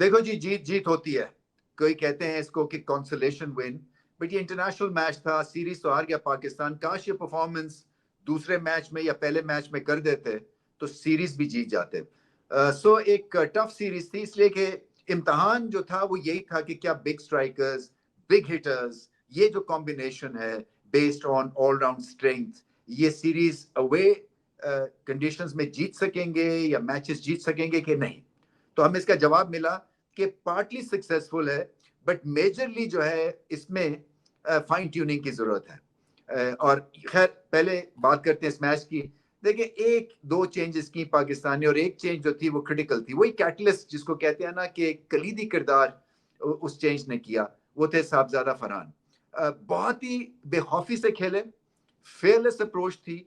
देखो जी, जीत जीत होती है, कोई कहते हैं इसको कि कंसोलेशन विन, बट ये इंटरनेशनल मैच था, सीरीज तो हार गया पाकिस्तान। काश ये परफॉर्मेंस दूसरे मैच में या पहले मैच में कर देते तो सीरीज भी जीत जाते। सो एक टफ सीरीज थी, इसलिए कि इम्तहान जो था वो यही था कि क्या बिग स्ट्राइकर्स, बिग हिटर्स, ये जो कॉम्बिनेशन है बेस्ड ऑन ऑलराउंड स्ट्रेंथ, ये सीरीज अवे कंडीशंस में जीत सकेंगे या मैचेस जीत सकेंगे कि नहीं। तो हमें इसका जवाब मिला कि पार्टली सक्सेसफुल है, बट मेजरली जो है इसमें फाइन ट्यूनिंग की जरूरत है। और खैर पहले बात करते हैं इस मैच की। देखिए, एक दो चेंजेस की पाकिस्तान ने, और एक चेंज जो थी वो क्रिटिकल थी, वही कैटलिस्ट जिसको कहते हैं ना कि कलीदी किरदार उस चेंज ने किया, वो थे साहबजादा फरहान। बहुत ही बेखौफी से खेले, फेयरलेस अप्रोच थी,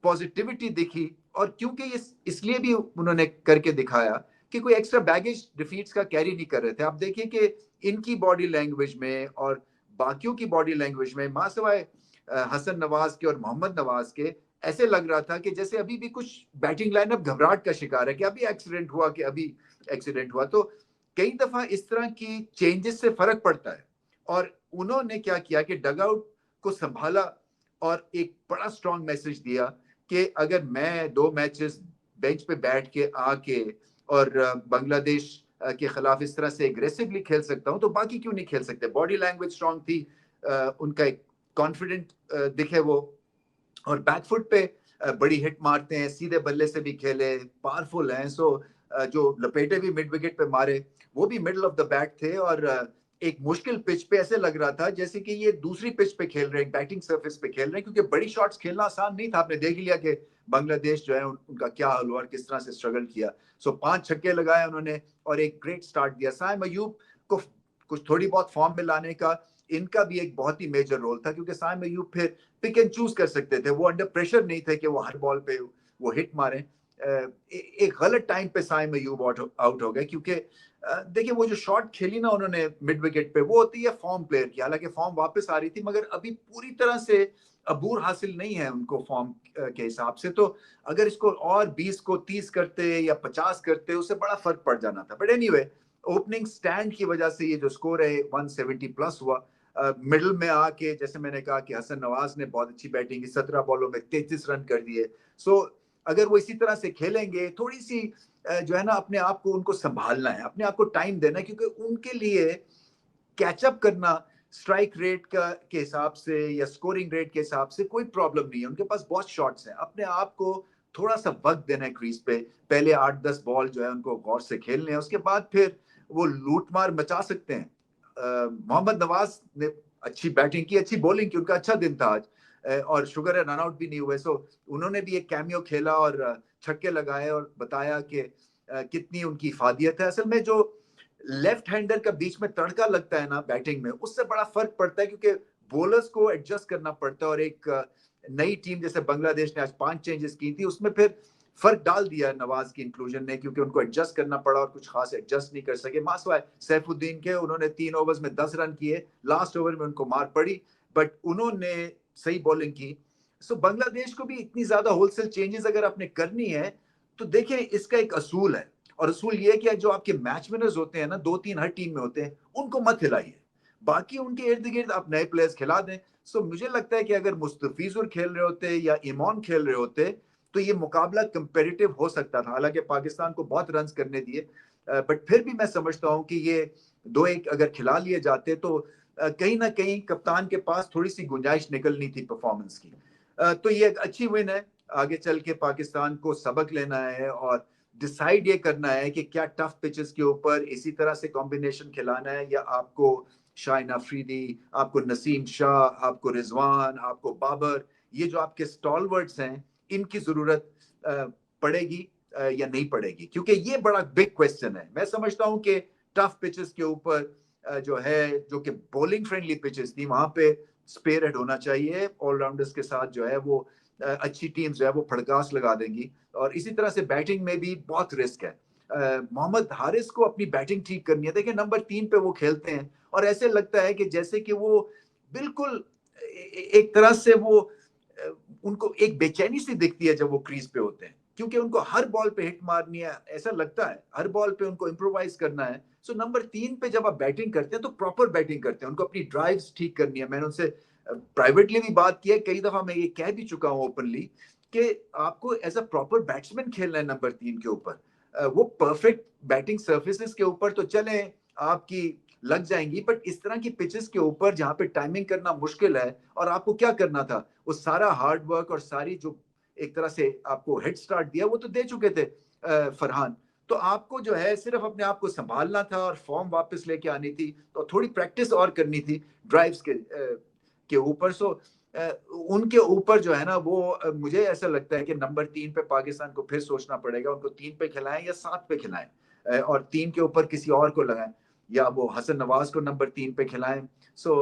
पॉजिटिविटी दिखी, और क्योंकि इसलिए भी उन्होंने करके दिखाया कि कोई एक्स्ट्रा बैगेज डिफीट्स का कैरी नहीं कर रहे थे। आप देखिए कि इनकी बॉडी लैंग्वेज में और बाकियों की बॉडी लैंग्वेज में, मां सिवाय हसन नवाज के और मोहम्मद नवाज के, ऐसे लग रहा था कि जैसे अभी भी कुछ बैटिंग लाइनअप घबराहट का शिकार है कि अभी एक्सीडेंट हुआ, कि अभी एक्सीडेंट हुआ। तो कई दफा इस तरह की चेंजेस से फर्क पड़ता है, और उन्होंने क्या किया कि डगआउट को संभाला और एक बड़ा स्ट्रॉन्ग मैसेज दिया कि अगर मैं 2 मैचेस बेंच पे बैठ के आके और बांग्लादेश के खिलाफ इस तरह से एग्रेसिवली खेल सकता हूं, तो बाकी क्यों नहीं खेल सकते। बॉडी लैंग्वेज स्ट्रांग थी, उनका एक कॉन्फिडेंट दिखे वो, और बैकफुट पे बड़ी हिट मारते हैं, सीधे बल्ले से भी खेले, पावरफुल हैं। सो जो लपेटे भी मिड विकेट पे मारे, वो भी मिडल ऑफ द बैट थे, और एक मुश्किल पिच पे ऐसे लग रहा था जैसे कि ये दूसरी पिच पे खेल रहे हैं, बैटिंग सरफेस पे खेल रहे हैं, क्योंकि बड़ी शॉट्स खेलना आसान नहीं था। आपने देख लिया कि बांग्लादेश जो है उनका क्या हाल हुआ और किस तरह से स्ट्रगल किया। सो 5 छक्के लगाए उन्होंने और एक ग्रेट स्टार्ट दिया। साइम अयूब को कुछ थोड़ी बहुत फॉर्म में लाने का इनका भी एक बहुत ही मेजर रोल था, क्योंकि साइम अयूब फिर पिक एंड चूज कर सकते थे, वो अंडर प्रेशर नहीं थे कि वो हर बॉल पे वो हिट मारें। एक गलत टाइम पे साइम अयूब आउट हो गए, क्योंकि देखिए वो जो शॉट खेली ना उन्होंने मिड विकेट पे, वो होती है फॉर्म प्लेयर की। हालांकि फॉर्म वापस आ रही थी, मगर अभी पूरी तरह से अबूर हासिल नहीं है उनको फॉर्म के हिसाब से। तो अगर इसको और 20 को 30 करते या 50 करते, उससे बड़ा फर्क पड़ जाना था। बट एनीवे, ओपनिंग स्टैंड की वजह से ये जो स्कोर है 170 प्लस हुआ। मिडल में आके, जैसे मैंने कहा कि हसन नवाज ने बहुत अच्छी बैटिंग की, 17 बॉलों में 33 रन कर दिए। सो अगर वो इसी तरह से खेलेंगे, थोड़ी सी जो है ना, अपने आप को उनको संभालना है, अपने आप को टाइम देना है, क्योंकि उनके लिए कैचअप करना स्ट्राइक रेट का के हिसाब से या स्कोरिंग रेट के हिसाब से कोई प्रॉब्लम नहीं है। उनके पास बहुत शॉट्स हैं, अपने आप को थोड़ा सा वक्त देना है क्रीज पे। पहले 8-10 बॉल जो है उनको गौर से खेलने हैं, उसके बाद फिर वो लूटमार मचा सकते हैं। मोहम्मद नवाज ने अच्छी बैटिंग की, अच्छी बॉलिंग की, उनका अच्छा दिन था आज, और शुगर है रन आउट भी नहीं हुए। सो उन्होंने भी एक कैमियो खेला और छक्के लगाए और बताया कि कितनी उनकी इफादियत है। असल में जो लेफ्ट हैंडर का बीच में तड़का लगता है ना बैटिंग में, उससे बड़ा फर्क पड़ता है, क्योंकि बॉलर्स को एडजस्ट करना पड़ता है। और एक नई टीम जैसे बांग्लादेश ने आज 5 चेंजेस की थी, उसमें फिर फर्क डाल दिया नवाज की इंक्लूजन ने, क्योंकि उनको एडजस्ट करना पड़ा और कुछ खास एडजस्ट नहीं कर सके। मासवाए सैफुद्दीन के, उन्होंने 3 ओवर्स में 10 रन किए, लास्ट ओवर में उनको मार पड़ी, बट उन्होंने सही बॉलिंग की। सो बांग्लादेश को भी इतनी ज्यादा होलसेल चेंजेस अगर आपने करनी है, तो देखिए इसका एक असूल है, और असूल ये है कि जो आपके मैच विनर्स होते हैं ना, 2-3 हर टीम में होते हैं, उनको मत हिलाइए, बाकी उनके इर्द गिर्द आप नए प्लेयर्स खिला दें। सो मुझे लगता है कि अगर मुस्तफिजुर खेल रहे होते या इमॉन खेल रहे होते, तो ये मुकाबला कंपेरेटिव हो सकता था। हालांकि पाकिस्तान को बहुत रन करने दिए, बट फिर भी मैं समझता हूं कि ये 2-1 अगर खिला लिए जाते, तो कहीं ना कहीं कप्तान के पास थोड़ी सी गुंजाइश निकलनी थी परफॉर्मेंस की। तो ये एक अच्छी विन है। आगे चल के पाकिस्तान को सबक लेना है और डिसाइड ये करना है कि क्या टफ पिचेस के ऊपर इसी तरह से कॉम्बिनेशन खिलाना है, या आपको शाहिन अफरीदी, आपको नसीम शाह, आपको रिजवान, आपको बाबर, ये जो आपके स्टॉलवर्ड्स हैं, इनकी जरूरत पड़ेगी या नहीं पड़ेगी, क्योंकि ये बड़ा बिग क्वेश्चन है। मैं समझता हूं कि टफ पिचेस के ऊपर जो है, जो कि बॉलिंग फ्रेंडली पिचेस थी, वहां पे स्पेयर हेड होना चाहिए। ऑलराउंडर्स के साथ जो है वो अच्छी टीम जो है वो फड़कास लगा देंगी। और इसी तरह से बैटिंग में भी बहुत रिस्क है। मोहम्मद हारिस को अपनी बैटिंग ठीक करनी है। देखिए नंबर 3 पे वो खेलते हैं, और ऐसे लगता है कि जैसे कि वो बिल्कुल एक तरह से वो उनको एक बेचैनी सी दिखती है जब वो क्रीज पे होते हैं। क्योंकि उनको हर बॉल पे हिट मारनी है, ऐसा लगता है हर बॉल पे उनको इम्प्रोवाइज करना है। सो नंबर 3 पे जब आप बैटिंग करते हैं तो प्रॉपर बैटिंग करते हैं, उनको अपनी ड्राइव्स ठीक करनी है। मैंने उनसे प्राइवेटली भी बात की है, कई दफा मैं ये कह भी चुका हूँ ओपनली कि आपको एज अ प्रॉपर बैट्समैन खेलना है नंबर 3 के ऊपर। वो परफेक्ट बैटिंग सर्फेसिस के ऊपर तो चले आपकी लग जाएंगी, बट इस तरह की पिचेस के ऊपर जहाँ पे टाइमिंग करना मुश्किल है, और आपको क्या करना था, वो सारा हार्ड वर्क और सारी जो एक तरह से आपको हेड स्टार्ट दिया वो तो दे चुके थे फरहान। तो आपको जो है सिर्फ अपने आप को संभालना था और फॉर्म वापस लेके आनी थी, तो थोड़ी प्रैक्टिस और करनी थी ड्राइव्स के ऊपर। सो उनके ऊपर जो है ना वो मुझे ऐसा लगता है कि नंबर 3 पे पाकिस्तान को फिर सोचना पड़ेगा, उनको 3 पे खिलाएं या 7 पे खिलाएं, और 3 के ऊपर किसी और को लगाएं, या वो हसन नवाज को नंबर 3 पे खिलाएं। सो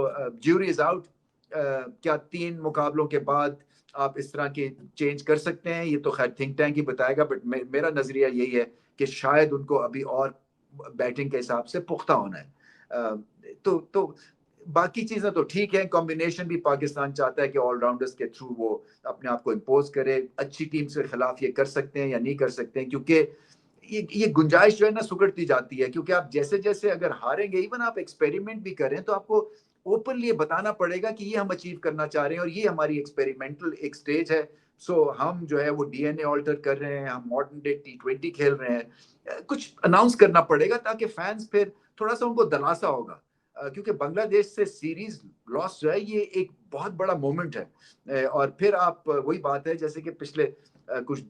ज्यूरी इज आउट। क्या 3 मुकाबलों के बाद आप इस तरह के चेंज कर सकते हैं, ये तो खैर थिंक टैंक ही बताएगा, बट मेरा नजरिया यही है कि शायद उनको अभी और बैटिंग के हिसाब से पुख्ता होना है। तो बाकी चीजें तो ठीक है, कॉम्बिनेशन भी पाकिस्तान चाहता है कि ऑलराउंडर्स के थ्रू वो अपने आप को इम्पोज करे। अच्छी टीम के खिलाफ ये कर सकते हैं या नहीं कर सकते हैं, क्योंकि ये गुंजाइश जो है ना सुगड़ती जाती है, क्योंकि आप जैसे जैसे अगर हारेंगे, इवन आप एक्सपेरिमेंट भी करें तो आपको ओपनली बताना पड़ेगा कि ये हम अचीव करना चाह रहे हैं और ये हमारी एक्सपेरिमेंटल एक स्टेज है। सो हम जो है वो डीएनए ऑल्टर कर रहे हैं, हम मॉडर्न डे T20 खेल रहे हैं, कुछ अनाउंस करना पड़ेगा ताकि फैंस फिर थोड़ा सा उनको दिलासा होगा, क्योंकि बांग्लादेश से सीरीज लॉस जो है ये एक बहुत बड़ा मोमेंट है। और फिर आप वही बात है जैसे कि पिछले कुछ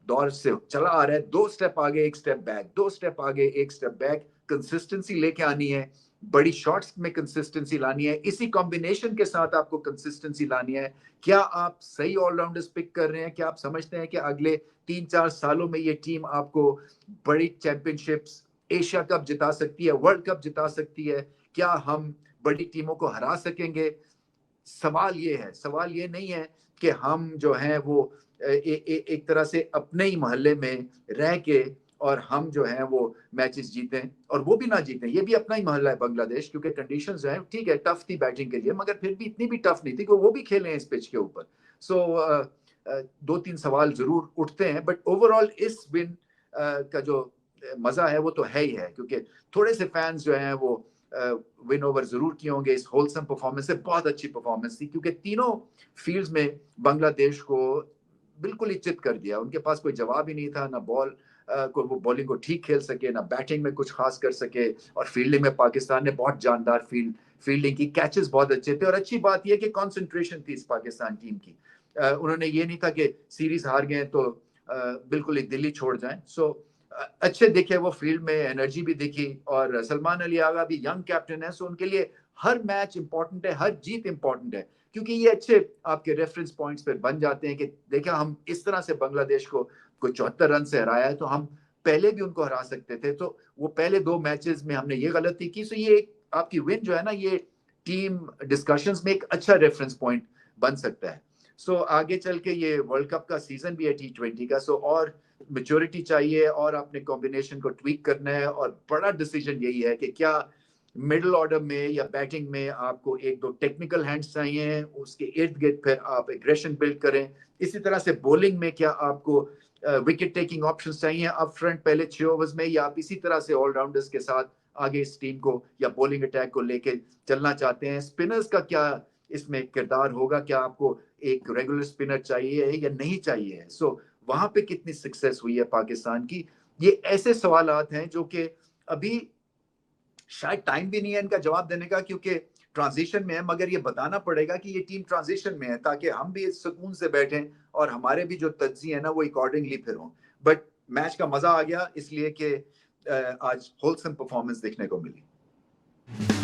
दौर से चला आ रहा है, 2 स्टेप आगे 1 स्टेप बैक, 2 स्टेप आगे 1 स्टेप बैक, कंसिस्टेंसी लेके आनी है, बड़ी शॉट्स में कंसिस्टेंसी लानी है, इसी कॉम्बिनेशन के साथ आपको कंसिस्टेंसी लानी है। क्या आप सही ऑलराउंडर्स पिक कर रहे हैं? क्या आप समझते हैं कि अगले 3-4 सालों में ये टीम आपको बड़ी चैंपियनशिप्स, एशिया कप जिता सकती है, वर्ल्ड कप जिता सकती है? क्या हम बड़ी टीमों को हरा सकेंगे? सवाल ये है, सवाल ये नहीं है कि हम जो हैं वो एक तरह से अपने ही मोहल्ले में रह के और हम जो हैं वो मैचेस जीतें, और वो भी ना जीतें। ये भी अपना ही मोहल्ला है बांग्लादेश, क्योंकि कंडीशंस जो हैं ठीक है टफ थी बैटिंग के लिए, मगर फिर भी इतनी भी टफ नहीं थी कि वो भी खेलें इस पिच के ऊपर। सो 2-3 सवाल जरूर उठते हैं, बट ओवरऑल इस विन का जो मजा है वो तो है ही है, क्योंकि थोड़े से फैंस जो हैं वो विन ओवर जरूर किए होंगे इस होलसम परफॉर्मेंस से। बहुत अच्छी परफॉर्मेंस थी, क्योंकि तीनों फील्ड्स में बांग्लादेश को बिल्कुल ही चित कर दिया। उनके पास कोई जवाब ही नहीं था, ना बॉल को वो बॉलिंग को ठीक खेल सके, ना बैटिंग में कुछ खास कर सके, और फील्डिंग में पाकिस्तान ने बहुत जानदार फील्डिंग की, कैचेस बहुत अच्छे थे। और अच्छी बात यह कि कंसंट्रेशन थी इस पाकिस्तान टीम की। उन्होंने ये नहीं था कि सीरीज हार गए तो बिल्कुल ही दिल्ली छोड़ जाएं। सो अच्छे दिखे वो फील्ड में, एनर्जी भी दिखी, और सलमान अली आगा भी यंग कैप्टन है, सो उनके लिए हर मैच इंपॉर्टेंट है, हर जीत इंपॉर्टेंट है, क्योंकि ये अच्छे आपके रेफरेंस पॉइंट्स पर बन जाते हैं कि देखा हम इस तरह से बांग्लादेश को 74 रन से हराया है, तो हम पहले भी उनको हरा सकते थे। तो वो पहले 2 मैचेस में हमने ये गलती की। सो ये आपकी विन जो है ना, ये टीम डिस्कशंस में एक अच्छा रेफरेंस पॉइंट बन सकता है। सो आगे चल के ये वर्ल्ड कप का सीजन भी है T20 का, सो और मेच्योरिटी चाहिए और अपने कॉम्बिनेशन को ट्वीक करना है, और बड़ा डिसीजन यही है कि क्या मिडिल ऑर्डर में या बैटिंग में आपको 1-2 टेक्निकल हैंड्स चाहिए, उसके इर्द गिर्द फिर आप एग्रेशन बिल्ड करें। इसी तरह से बॉलिंग में क्या आपको विकेट टेकिंग ऑप्शंस चाहिए अप फ्रंट पहले 6 ओवर्स में, या आप इसी तरह से ऑलराउंडर्स के साथ आगे इस टीम को या बॉलिंग अटैक को लेके चलना चाहते हैं? स्पिनर्स का क्या इसमें किरदार होगा? क्या आपको एक रेगुलर स्पिनर चाहिए या नहीं चाहिए? सो वहां पे कितनी सक्सेस हुई है पाकिस्तान की? ये ऐसे सवालात हैं जो कि अभी शायद टाइम भी नहीं है इनका जवाब देने का, क्योंकि ट्रांजिशन में है, मगर ये बताना पड़ेगा कि ये टीम ट्रांजिशन में है, ताकि हम भी सुकून से बैठें और हमारे भी जो तज्जिए है ना वो अकॉर्डिंगली फिर हों। बट मैच का मजा आ गया इसलिए कि आज होलसम परफॉर्मेंस देखने को मिली।